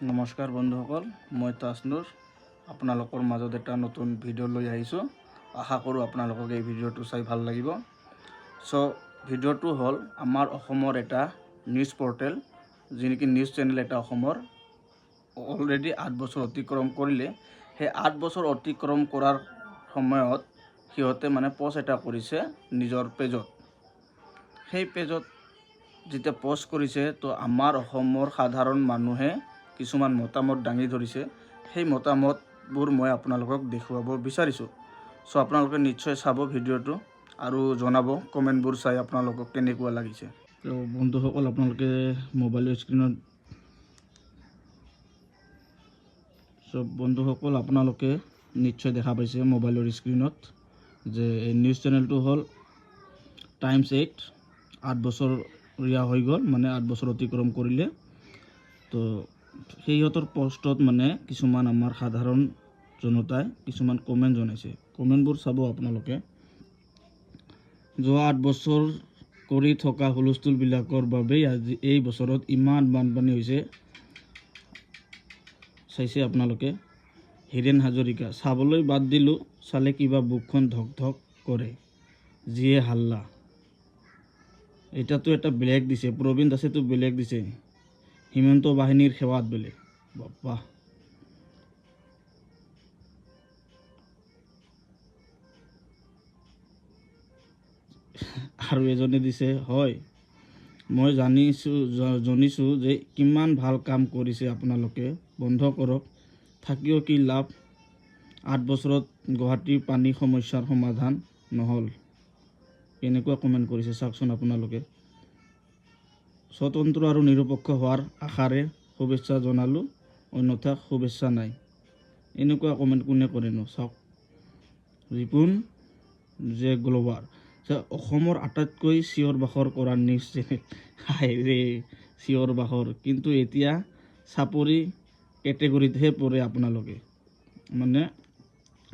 নমস্কাৰ বন্ধুসকল, মই তাজনুৰ আপোনালোকৰ মাজত এটা নতুন ভিডিঅ' লৈ আহিছোঁ। আশা কৰোঁ আপোনালোকক এই ভিডিঅ'টো চাই ভাল লাগিব। ভিডিঅ'টো হ'ল আমাৰ অসমৰ এটা নিউজ পৰ্টেল, যি নেকি নিউজ চেনেল এটা অসমৰ অলৰেডি 8 বছৰ অতিক্ৰম কৰিলে। সেই 8 বছৰ অতিক্ৰম কৰাৰ সময়ত সিহঁতে পোষ্ট এটা কৰিছে নিজৰ পেজত। সেই পেজত যেতিয়া পোষ্ট কৰিছে তো আমাৰ অসমৰ সাধাৰণ মানুহে কিছুমান মতামত দাঙি ধৰিছে। সেই মতামতবোৰ মই আপোনালোকক দেখুৱাব বিচাৰিছোঁ। আপোনালোকে নিশ্চয় চাব ভিডিঅ'টো আৰু জনাব কমেণ্টবোৰ চাই আপোনালোকক কেনেকুৱা লাগিছে। তো বন্ধুসকল, আপোনালোকে মোবাইলৰ স্ক্ৰীনত বন্ধুসকল আপোনালোকে নিশ্চয় দেখা পাইছে মোবাইলৰ স্ক্ৰীনত যে এই নিউজ চেনেলটো হ'ল টাইমছ 8। 8 বছৰ হৈ গ'ল, 8 বছৰ অতিক্ৰম কৰিলে। তো সিহঁতৰ পোষ্টত কিছুমান আমাৰ সাধাৰণ জনতাই কিছুমান কমেণ্ট জনাইছে। কমেণ্টবোৰ চাব আপোনালোকে। যোৱা 8 বছৰ কৰি থকা হুলস্থুলবিলাকৰ বাবেই আজি এই বছৰত ইমান বানপানী হৈছে। চাইছে আপোনালোকে। হীৰেণ হাজৰিকা, চাবলৈ বাদ দিলোঁ, চালে কিবা বুকখন ধক ধক কৰে, যিয়ে হাল্লা। এটাতো এটা বেলেগ দিছে, প্ৰবীণ দাসেতো বেলেগ দিছে, হিমন্ত বাহিনীৰ সেৱাত বেলেগ। বাপ্পা, আৰু এজনে দিছে, হয় মই জানিছোঁ যে কিমান ভাল কাম কৰিছে আপোনালোকে, বন্ধ কৰক, থাকিও কি লাভ, 8 বছৰত গুৱাহাটীৰ পানী সমস্যাৰ সমাধান নহ'ল। কেনেকুৱা কমেণ্ট কৰিছে চাওকচোন আপোনালোকে। স্বতন্ত্ৰ আৰু নিৰপেক্ষ হোৱাৰ আশাৰে শুভেচ্ছা জনালোঁ, অন্যথা শুভেচ্ছা নাই। এনেকুৱা কমেণ্ট কোনে কৰেনো চাওক। ৰিপুণ যে গ্লোবাৰ, অসমৰ আটাইতকৈ চিঞৰ বাখৰ কৰা নিউজ চেনেল। হাইৰে চিঞৰ বাখৰ, কিন্তু এতিয়া চাপৰি কেটেগৰীতহে পৰে। আপোনালোকে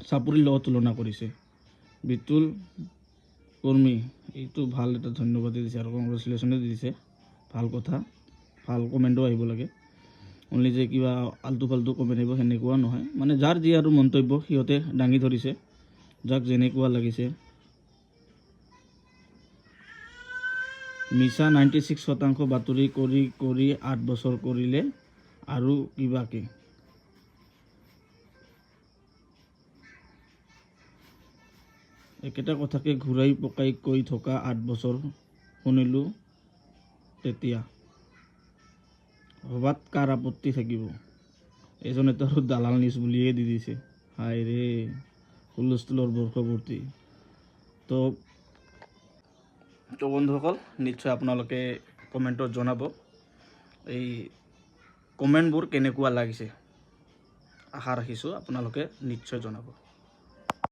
চাপৰিৰ লগত তুলনা কৰিছে। বিতুল কৰ্মী, এইটো ভাল এটা ধন্যবাদ দিছে আৰু কংগ্ৰেচুলেশ্যনে দিছে। ভাল কথা, ভাল কমেণ্টো আহিব লাগে। অনলি যে কিবা আল্টু ফাল্টু কমেণ্ট আহিব সেনেকুৱা নহয়। যাৰ যি আৰু মন্তব্য সিহঁতে দাঙি ধৰিছে, যাক যেনেকুৱা লাগিছে। মিছা 96% বাতৰি কৰি 8 বছৰ কৰিলে আৰু কিবাকে। একেটা কথাকে ঘূৰাই পকাই কৈ থকা 8 বছৰ শুনিলোঁ তেতিয়া। ভবাত কাৰ আপত্তি থাকিব। এজনেতো আৰু দালাল নিউজ বুলিয়ে দি দিছে। হাইৰে হুলস্থুলৰ বৰ্ষৱৰ্তী। তো বন্ধুসকল, নিশ্চয় আপোনালোকে কমেণ্টত জনাব এই কমেণ্টবোৰ কেনেকুৱা লাগিছে। আশা ৰাখিছোঁ আপোনালোকে নিশ্চয় জনাব।